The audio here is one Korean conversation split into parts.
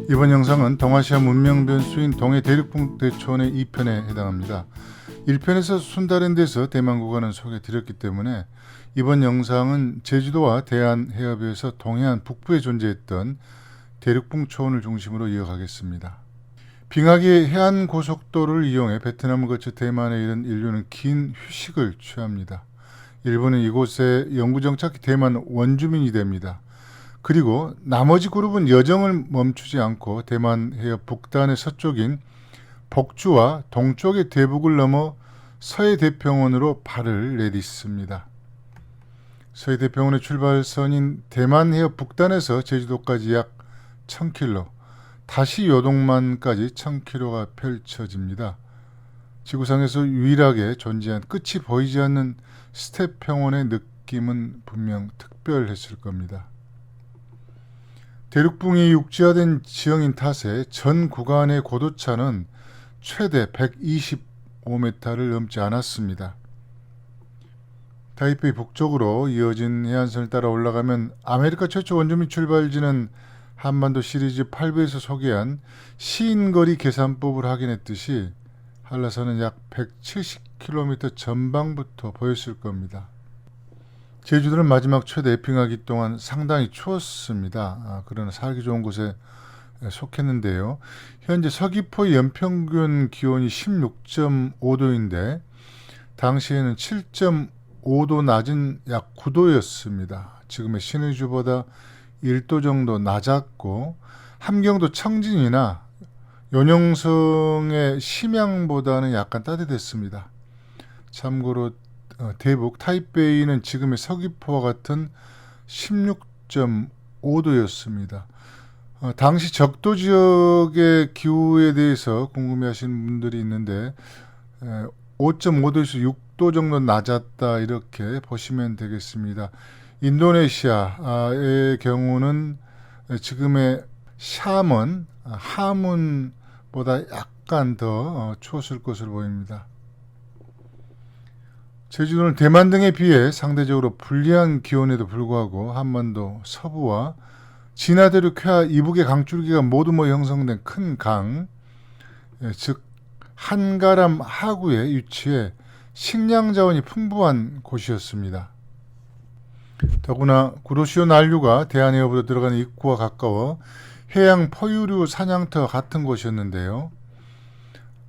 이번 영상은 동아시아 문명 변수인 동해 대륙풍 대초원의 2편에 해당합니다. 1편에서 순다랜드에서 대만 구간을 소개해드렸기 때문에 이번 영상은 제주도와 대한해협에서 동해안 북부에 존재했던 대륙풍 초원을 중심으로 이어가겠습니다. 빙하기의 해안고속도로를 이용해 베트남을 거쳐 대만에 이른 인류는 긴 휴식을 취합니다. 일본은 이곳에 영구정착 대만 원주민이 됩니다. 그리고 나머지 그룹은 여정을 멈추지 않고 대만 해협 북단의 서쪽인 복주와 동쪽의 대북을 넘어 서해대평원으로 발을 내딛습니다. 서해대평원의 출발선인 대만 해협 북단에서 제주도까지 약 1000km, 다시 요동만까지 1000km가 펼쳐집니다. 지구상에서 유일하게 존재한 끝이 보이지 않는 스텝 평원의 느낌은 분명 특별했을 겁니다. 대륙붕이 육지화된 지형인 탓에 전 구간의 고도차는 최대 125m를 넘지 않았습니다. 타이페이 북쪽으로 이어진 해안선을 따라 올라가면 아메리카 최초 원주민 출발지는 한반도 시리즈 8부에서 소개한 시인거리 계산법을 확인했듯이 한라산은 약 170km 전방부터 보였을 겁니다. 제주도는 마지막 최대 빙하기 동안 상당히 추웠습니다. 그러나 살기 좋은 곳에 속했는데요. 현재 서귀포의 연평균 기온이 16.5도인데 당시에는 7.5도 낮은 약 9도였습니다. 지금의 신의주보다 1도 정도 낮았고 함경도 청진이나 요령성의 심양보다는 약간 따뜻했습니다. 참고로 대북 타이베이는 지금의 서귀포와 같은 16.5도였습니다. 당시 적도 지역의 기후에 대해서 궁금해하시는 분들이 있는데 5.5도에서 6도 정도 낮았다 이렇게 보시면 되겠습니다. 인도네시아의 경우는 지금의 샤먼, 하문보다 약간 더 추웠을 것으로 보입니다. 제주도는 대만 등에 비해 상대적으로 불리한 기온에도 불구하고 한반도 서부와 진화대륙 쾌하 이북의 강줄기가 모두 형성된 큰 강, 즉 한가람 하구에 위치해 식량 자원이 풍부한 곳이었습니다. 더구나 구로시오 난류가 대한해협으로 들어가는 입구와 가까워 해양 포유류 사냥터와 같은 곳이었는데요.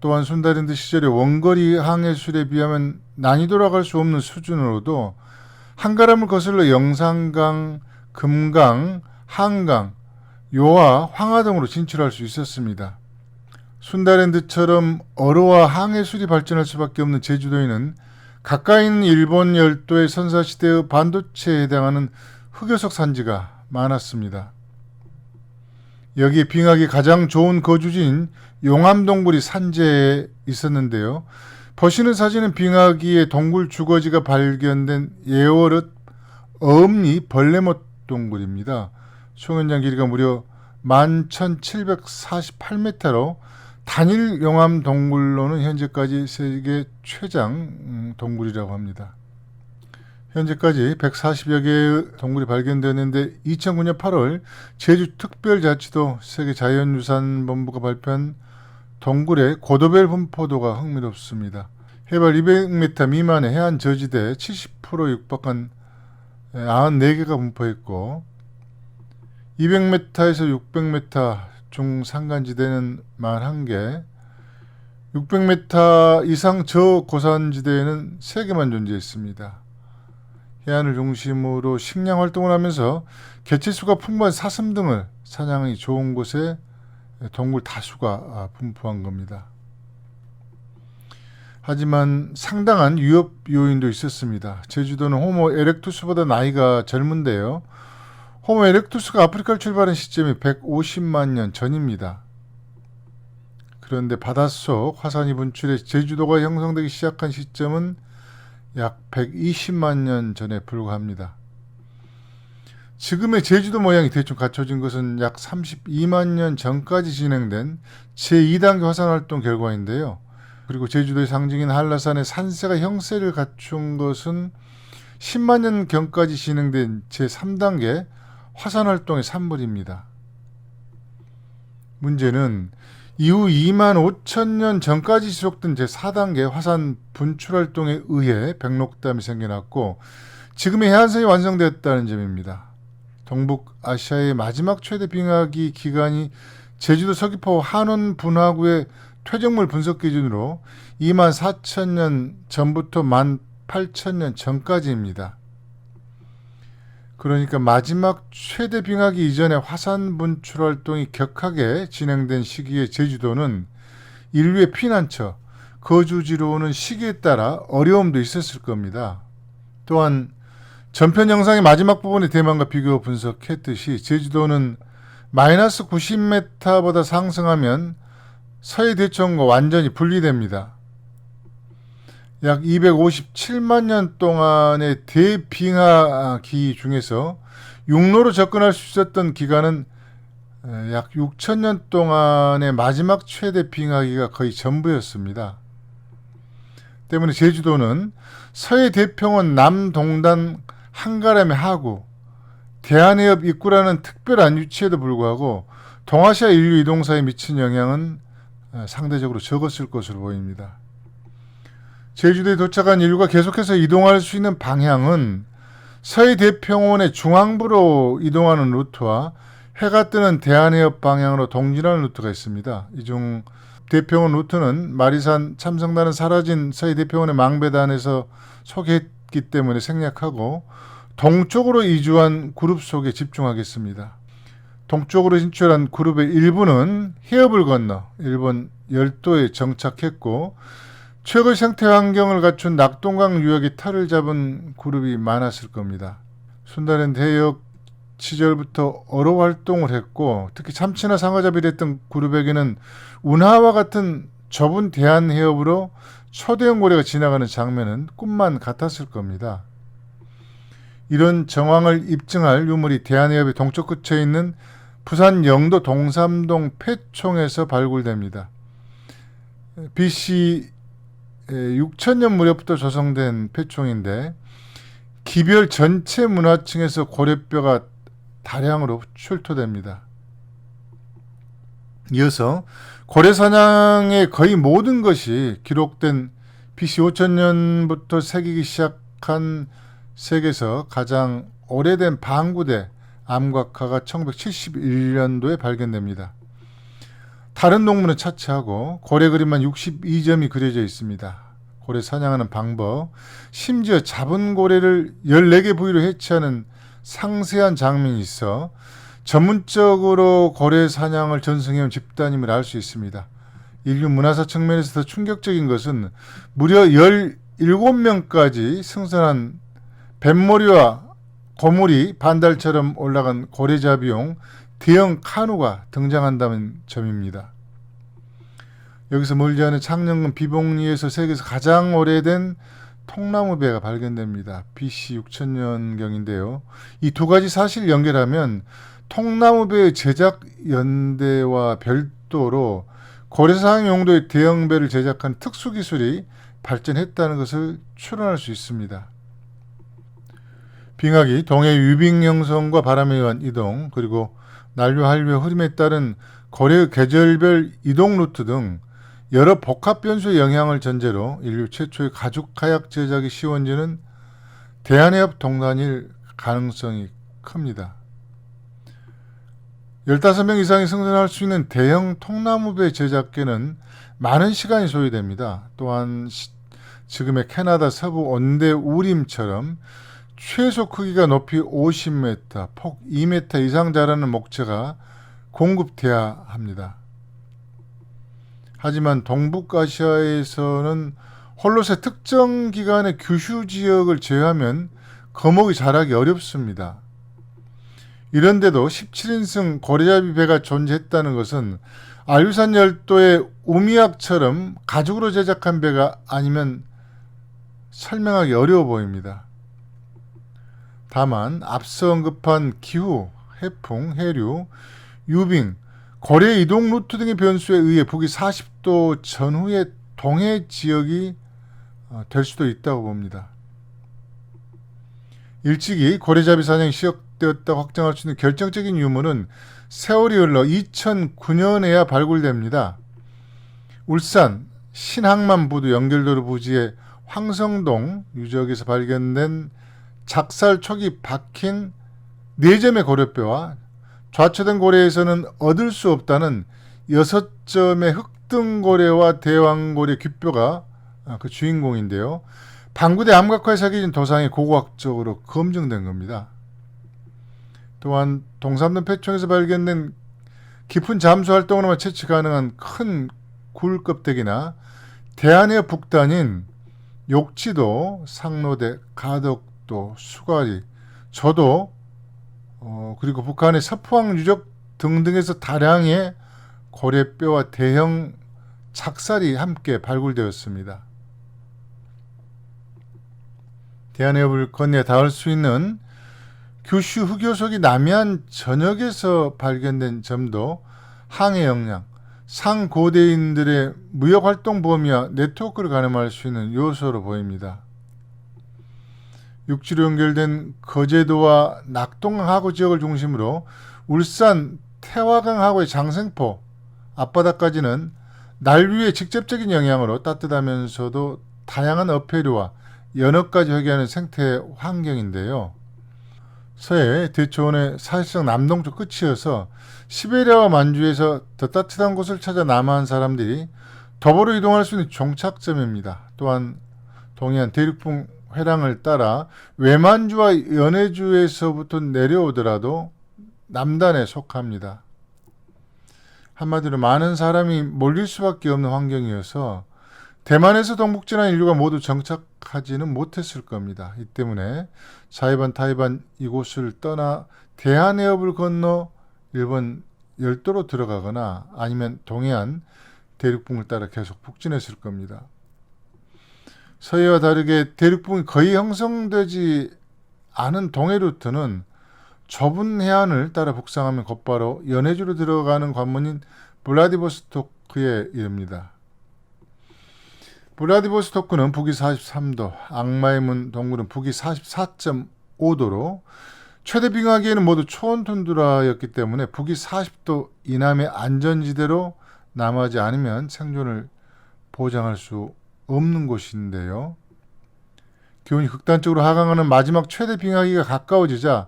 또한 순다랜드 시절의 원거리 항해술에 비하면 난이도라 할 수 없는 수준으로도 한가람을 거슬러 영산강, 금강, 한강, 요하, 황하 등으로 진출할 수 있었습니다. 순다랜드처럼 어로와 항해술이 발전할 수밖에 없는 제주도에는 가까이 있는 일본 열도의 선사시대의 반도체에 해당하는 흑요석 산지가 많았습니다. 여기에 빙하기 가장 좋은 거주지인 용암동굴이 산지에 있었는데요. 보시는 사진은 빙하기의 동굴 주거지가 발견된 예월읍 어음리 벌레못 동굴입니다. 총연장 길이가 무려 11,748m로 단일 용암 동굴로는 현재까지 세계 최장 동굴이라고 합니다. 현재까지 140여 개의 동굴이 발견되었는데 2009년 8월 제주특별자치도 세계자연유산본부가 발표한 동굴의 고도별 분포도가 흥미롭습니다. 해발 200m 미만의 해안 저지대 70% 육박한 94개가 분포했고 200m에서 600m 중산간지대는 41개, 600m 이상 저고산지대에는 3개만 존재했습니다. 해안을 중심으로 식량 활동을 하면서 개체수가 풍부한 사슴 등을 사냥이 좋은 곳에 동굴 다수가 분포한 겁니다. 하지만 상당한 위협 요인도 있었습니다. 제주도는 호모 에렉투스보다 나이가 젊은데요. 호모 에렉투스가 아프리카를 출발한 시점이 150만 년 전입니다. 그런데 바닷속 화산이 분출해 제주도가 형성되기 시작한 시점은 약 120만 년 전에 불과합니다. 지금의 제주도 모양이 대충 갖춰진 것은 약 32만 년 전까지 진행된 제2단계 화산활동 결과인데요. 그리고 제주도의 상징인 한라산의 산세가 형세를 갖춘 것은 10만 년경까지 진행된 제3단계 화산활동의 산물입니다. 문제는 이후 2만 5천 년 전까지 지속된 제4단계 화산 분출 활동에 의해 백록담이 생겨났고 지금의 해안선이 완성되었다는 점입니다. 동북아시아의 마지막 최대 빙하기 기간이 제주도 서귀포 한원 분화구의 퇴적물 분석 기준으로 2만 4천 년 전부터 1만 8천 년 전까지입니다. 그러니까 마지막 최대 빙하기 이전에 화산 분출 활동이 격하게 진행된 시기에 제주도는 인류의 피난처, 거주지로 오는 시기에 따라 어려움도 있었을 겁니다. 또한 전편 영상의 마지막 부분의 대만과 비교 분석했듯이 제주도는 마이너스 90m보다 상승하면 서해 대천과 완전히 분리됩니다. 약 257만 년 동안의 대빙하기 중에서 육로로 접근할 수 있었던 기간은 약 6천 년 동안의 마지막 최대 빙하기가 거의 전부였습니다. 때문에 제주도는 서해 대평원 남동단 한가람의 하구, 대한해협 입구라는 특별한 위치에도 불구하고 동아시아 인류 이동사에 미친 영향은 상대적으로 적었을 것으로 보입니다. 제주도에 도착한 인류가 계속해서 이동할 수 있는 방향은 서해 대평원의 중앙부로 이동하는 루트와 해가 뜨는 대한해협 방향으로 동진하는 루트가 있습니다. 이 중 대평원 루트는 마리산 참성단은 사라진 서해 대평원의 망배단에서 소개했기 때문에 생략하고 동쪽으로 이주한 그룹 속에 집중하겠습니다. 동쪽으로 진출한 그룹의 일부는 해협을 건너 일본 열도에 정착했고 최고의 생태 환경을 갖춘 낙동강 유역의 터를 잡은 그룹이 많았을 겁니다. 순다랜드 해역 시절부터 어로 활동을 했고 특히 참치나 상어잡이를 했던 그룹에게는 운하와 같은 좁은 대한해협으로 초대형 고래가 지나가는 장면은 꿈만 같았을 겁니다. 이런 정황을 입증할 유물이 대한해협의 동쪽 끝에 있는 부산 영도 동삼동 폐총에서 발굴됩니다. BC 6천년 무렵부터 조성된 폐총인데 기별 전체 문화층에서 고래뼈가 다량으로 출토됩니다. 이어서 고래 사냥의 거의 모든 것이 기록된 BC 5천년부터 새기기 시작한 세계에서 가장 오래된 방구대 암각화가 1971년도에 발견됩니다. 다른 동물은 차치하고 고래 그림만 62점이 그려져 있습니다. 고래 사냥하는 방법, 심지어 잡은 고래를 14개 부위로 해체하는 상세한 장면이 있어 전문적으로 고래 사냥을 전승해온 집단임을 알 수 있습니다. 인류 문화사 측면에서 더 충격적인 것은 무려 17명까지 승선한 뱃머리와 고물이 반달처럼 올라간 고래잡이용 대형 카누가 등장한다는 점입니다. 여기서 멀지 않은 창녕군 비봉리에서 세계에서 가장 오래된 통나무배가 발견됩니다. BC 6천년경인데요. 이 두 가지 사실을 연결하면 통나무배의 제작 연대와 별도로 고래사냥 용도의 대형배를 제작한 특수기술이 발전했다는 것을 추론할 수 있습니다. 빙하기, 동해 유빙 형성과 바람에 의한 이동, 그리고 난류, 한류의 흐름에 따른 고래의 계절별 이동 루트 등 여러 복합 변수의 영향을 전제로 인류 최초의 가죽 카약 제작이 시원지는 대한해협 동단일 가능성이 큽니다. 15명 이상이 승선할 수 있는 대형 통나무배 제작계는 많은 시간이 소요됩니다. 또한 지금의 캐나다 서부 온대 우림처럼 최소 크기가 높이 50m, 폭 2m 이상 자라는 목재가 공급돼야 합니다. 하지만 동북아시아에서는 홀로세 특정 기간의 규슈 지역을 제외하면 거목이 자라기 어렵습니다. 이런데도 17인승 고래잡이 배가 존재했다는 것은 알유산 열도의 우미약처럼 가죽으로 제작한 배가 아니면 설명하기 어려워 보입니다. 다만 앞서 언급한 기후, 해풍, 해류, 유빙, 고래 이동 루트 등의 변수에 의해 북위 40도 전후의 동해 지역이 될 수도 있다고 봅니다. 일찍이 고래잡이 사냥이 발굴되었다고 확정할 수 있는 결정적인 유물은 세월이 흘러 2009년에야 발굴됩니다. 울산 신항만부두 연결도로 부지의 황성동 유적에서 발견된 작살 촉이 박힌 4점의 고려뼈와 좌초된 고래에서는 얻을 수 없다는 6점의 흑등고래와 대왕고래 귓뼈가 그 주인공인데요. 방구대 암각화에 새겨진 도상이 고고학적으로 검증된 겁니다. 또한 동삼동 패총에서 발견된 깊은 잠수 활동으로만 채취 가능한 큰 굴 껍데기나 대한해 북단인 욕지도, 상로대, 가덕도, 수가리, 저도 그리고 북한의 서포항 유적 등등에서 다량의 고래뼈와 대형 착살이 함께 발굴되었습니다. 대한해협을 건너 닿을 수 있는 규슈 흑요석이 남해안 전역에서 발견된 점도 항해 역량, 상고대인들의 무역활동 범위와 네트워크를 가늠할 수 있는 요소로 보입니다. 육지로 연결된 거제도와 낙동강 하구 지역을 중심으로 울산 태화강 하구의 장생포 앞바다까지는 날위의 직접적인 영향으로 따뜻하면서도 다양한 어패류와 연어까지 회귀하는 생태 환경인데요. 서해 대초원의 사실상 남동쪽 끝이어서 시베리아와 만주에서 더 따뜻한 곳을 찾아 남하한 사람들이 더불어 이동할 수 있는 종착점입니다. 또한 동해안 대륙풍 회랑을 따라 외만주와 연해주에서부터 내려오더라도 남단에 속합니다. 한마디로 많은 사람이 몰릴 수밖에 없는 환경이어서 대만에서 동북진한 인류가 모두 정착하지는 못했을 겁니다. 이 때문에 사이반, 타이반 이곳을 떠나 대한해협을 건너 일본 열도로 들어가거나 아니면 동해안 대륙풍을 따라 계속 북진했을 겁니다. 서해와 다르게 대륙풍이 거의 형성되지 않은 동해 루트는 좁은 해안을 따라 북상하면 곧바로 연해주로 들어가는 관문인 블라디보스토크에 이릅니다. 블라디보스토크는 북위 43도, 악마의 문 동굴은 북위 44.5도로 최대 빙하기에는 모두 초원 툰드라였기 때문에 북위 40도 이남의 안전지대로 남하지 않으면 생존을 보장할 수 없는 곳인데요. 기온이 극단적으로 하강하는 마지막 최대 빙하기가 가까워지자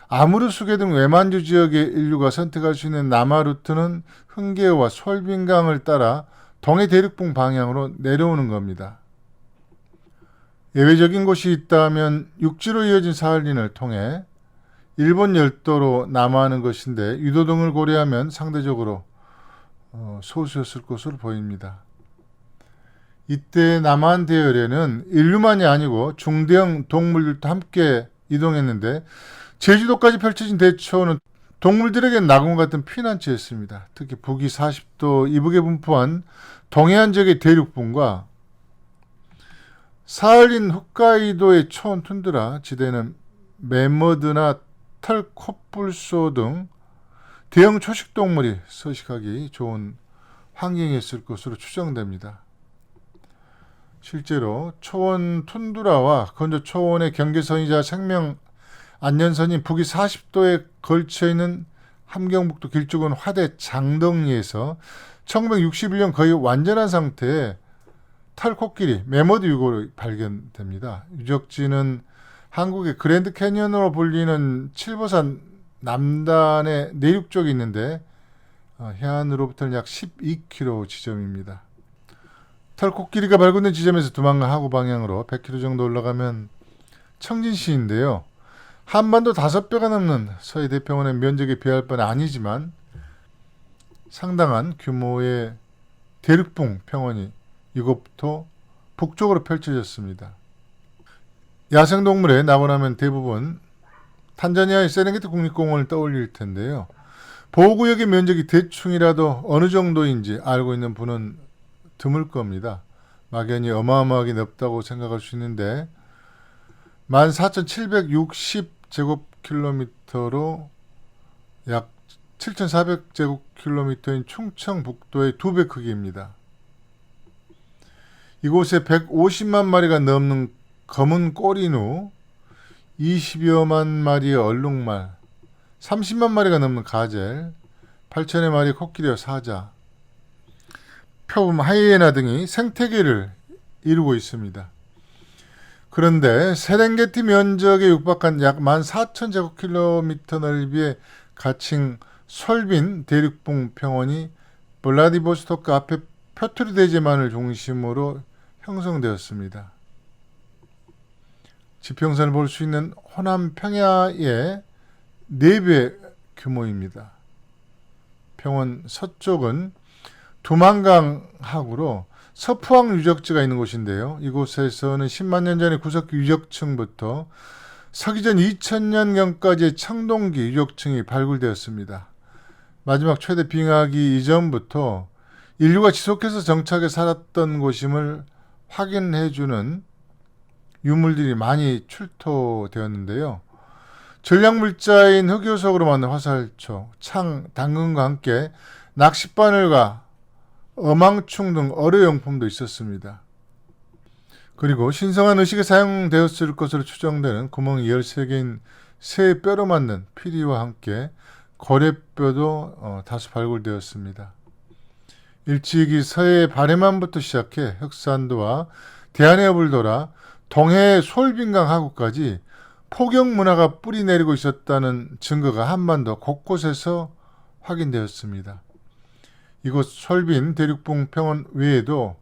아무르수계 등 외만주 지역의 인류가 선택할 수 있는 남하 루트는 흥계와 솔빈강을 따라 동해 대륙풍 방향으로 내려오는 겁니다. 예외적인 곳이 있다면 육지로 이어진 사할린을 통해 일본 열도로 남하하는 것인데 유도 등을 고려하면 상대적으로 소수였을 것으로 보입니다. 이때 남한 대열에는 인류만이 아니고 중대형 동물들도 함께 이동했는데 제주도까지 펼쳐진 대초는 동물들에게 낙원 같은 피난처였습니다. 특히 북위 40도 이북에 분포한 동해안 지역의 대륙분과 사할린 홋카이도의 초원 툰드라 지대는 매머드나 털콧불소 등 대형 초식동물이 서식하기 좋은 환경이었을 것으로 추정됩니다. 실제로 초원 툰드라와 건조 초원의 경계선이자 생명 안전선인 북위 40도에 걸쳐있는 함경북도 길쭉은 화대 장덕리에서 1961년 거의 완전한 상태의 털코끼리 매머드 유골이 발견됩니다. 유적지는 한국의 그랜드 캐니언으로 불리는 칠보산 남단의 내륙 쪽에 있는데 해안으로부터는 약 12km 지점입니다. 털코끼리가 발견된 지점에서 두만강 하구 방향으로 100km 정도 올라가면 청진시인데요. 한반도 5배가 넘는 서해 대평원의 면적에 비할 바는 아니지만 상당한 규모의 대륙풍 평원이 이곳부터 북쪽으로 펼쳐졌습니다. 야생동물에 낙원하면 대부분 탄자니아의 세렝게티 국립공원을 떠올릴 텐데요. 보호구역의 면적이 대충이라도 어느 정도인지 알고 있는 분은 드물 겁니다. 막연히 어마어마하게 넓다고 생각할 수 있는데 14,760제곱킬로미터로 약 7,400제곱킬로미터인 충청북도의 2배 크기입니다. 이곳에 150만 마리가 넘는 검은 꼬리누, 20여만 마리의 얼룩말, 30만 마리가 넘는 가젤, 8천여 마리의 코끼리와 사자, 표범, 하이에나 등이 생태계를 이루고 있습니다. 그런데 세렝게티 면적에 육박한 약 14,000제곱킬로미터 넓이의 가칭 솔빈 대륙봉 평원이 블라디보스토크 앞에 표트르 대제만을 중심으로 형성되었습니다. 지평선을 볼 수 있는 호남 평야의 4배 규모입니다. 평원 서쪽은 두만강 하구로 서푸왕 유적지가 있는 곳인데요. 이곳에서는 10만 년 전의 구석기 유적층부터 서기전 2000년경까지의 청동기 유적층이 발굴되었습니다. 마지막 최대 빙하기 이전부터 인류가 지속해서 정착해 살았던 곳임을 확인해주는 유물들이 많이 출토되었는데요. 전략물자인 흑요석으로 만든 화살초, 창, 당근과 함께 낚싯바늘과 어망충 등 어뢰용품도 있었습니다. 그리고 신성한 의식에 사용되었을 것으로 추정되는 구멍이 13개인 새 뼈로 만든 피리와 함께 고래뼈도 다수 발굴되었습니다. 일찍이 서해 바레만부터 시작해 흑산도와 대한해협을 돌아 동해 솔빈강 하구까지 포경 문화가 뿌리 내리고 있었다는 증거가 한반도 곳곳에서 확인되었습니다. 이곳 솔빈 대륙봉 평원 외에도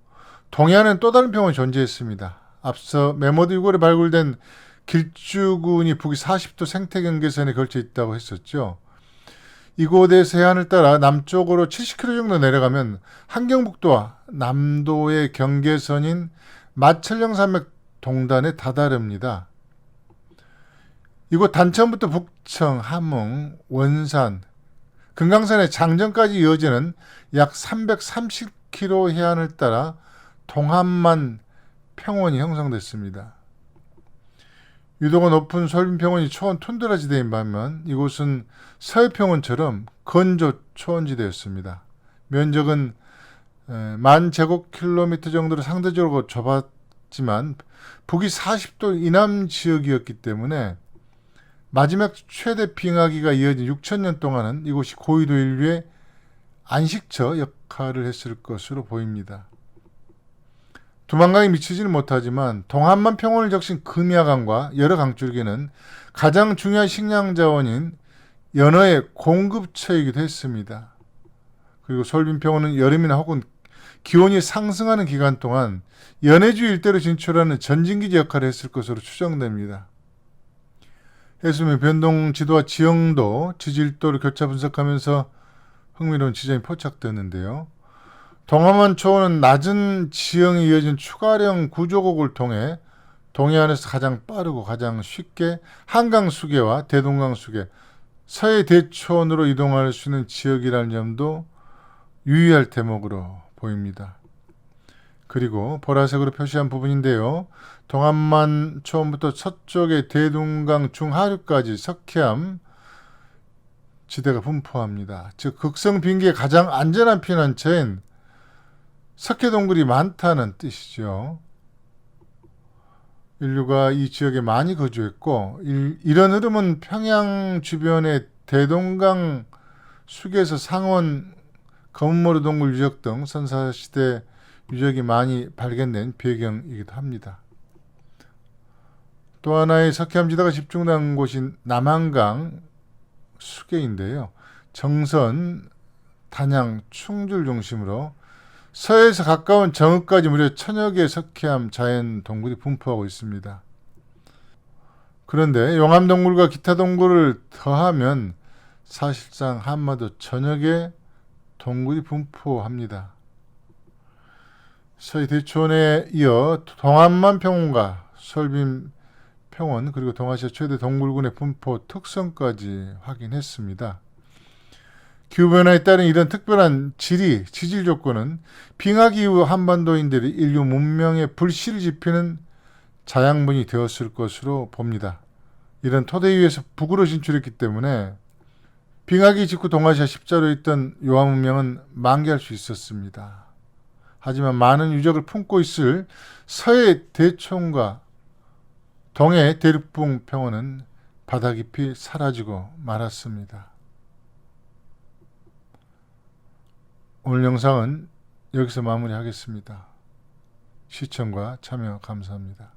동해안엔 또 다른 평원이 존재했습니다. 앞서 메모드 유골에 발굴된 길주군이 북위 40도 생태경계선에 걸쳐 있다고 했었죠. 이곳에서 해안을 따라 남쪽으로 70km 정도 내려가면 함경북도와 남도의 경계선인 마천령산맥 동단에 다다릅니다. 이곳 단천부터 북청, 함흥, 원산, 금강산의 장전까지 이어지는 약 330km 해안을 따라 동한만 평원이 형성됐습니다. 유도가 높은 솔빈평원이 초원 툰드라지대인 반면 이곳은 서해평원처럼 건조 초원지대였습니다. 면적은 10,000제곱킬로미터 정도로 상대적으로 좁았지만 북위 40도 이남 지역이었기 때문에 마지막 최대 빙하기가 이어진 6,000년 동안은 이곳이 고위도 인류의 안식처 역할을 했을 것으로 보입니다. 두만강이 미치지는 못하지만 동한만 평원을 적신 금야강과 여러 강줄기는 가장 중요한 식량 자원인 연어의 공급처이기도 했습니다. 그리고 솔빈평원은 여름이나 혹은 기온이 상승하는 기간 동안 연해주 일대로 진출하는 전진기지 역할을 했을 것으로 추정됩니다. 해수면 변동 지도와 지형도, 지질도를 교차 분석하면서 흥미로운 지점이 포착되는데요. 동한만 초원은 낮은 지형이 이어진 추가령 구조곡을 통해 동해안에서 가장 빠르고 가장 쉽게 한강 수계와 대동강 수계, 서해 대초원으로 이동할 수 있는 지역이라는 점도 유의할 대목으로 보입니다. 그리고 보라색으로 표시한 부분인데요. 동한만 초원부터 서쪽의 대동강 중하류까지 석회암 지대가 분포합니다. 즉 극성 빙기의 가장 안전한 피난처인 석회동굴이 많다는 뜻이죠. 인류가 이 지역에 많이 거주했고 이런 흐름은 평양 주변의 대동강 수계에서 상원 검은머리 동굴 유적 등 선사시대 유적이 많이 발견된 배경이기도 합니다. 또 하나의 석회암지대가 집중된 곳인 남한강 수계인데요. 정선, 단양, 충주를 중심으로 서해에서 가까운 정읍까지 무려 1000여 개의 석회암 자연 동굴이 분포하고 있습니다. 그런데 용암 동굴과 기타 동굴을 더하면 사실상 한마도 천여 개 동굴이 분포합니다. 서해 대초원에 이어 동한만 평원과 솔빈 평원 그리고 동아시아 최대 동굴군의 분포 특성까지 확인했습니다. 기후변화에 따른 이런 특별한 지질 조건은 빙하기 이후 한반도인들이 인류 문명의 불씨를 지피는 자양분이 되었을 것으로 봅니다. 이런 토대 위에서 북으로 진출했기 때문에 빙하기 직후 동아시아 십자로에 있던 요하 문명은 만개할 수 있었습니다. 하지만 많은 유적을 품고 있을 서해 대초원과 동해 대륙붕 평원은 바다 깊이 사라지고 말았습니다. 오늘 영상은 여기서 마무리하겠습니다. 시청과 참여 감사합니다.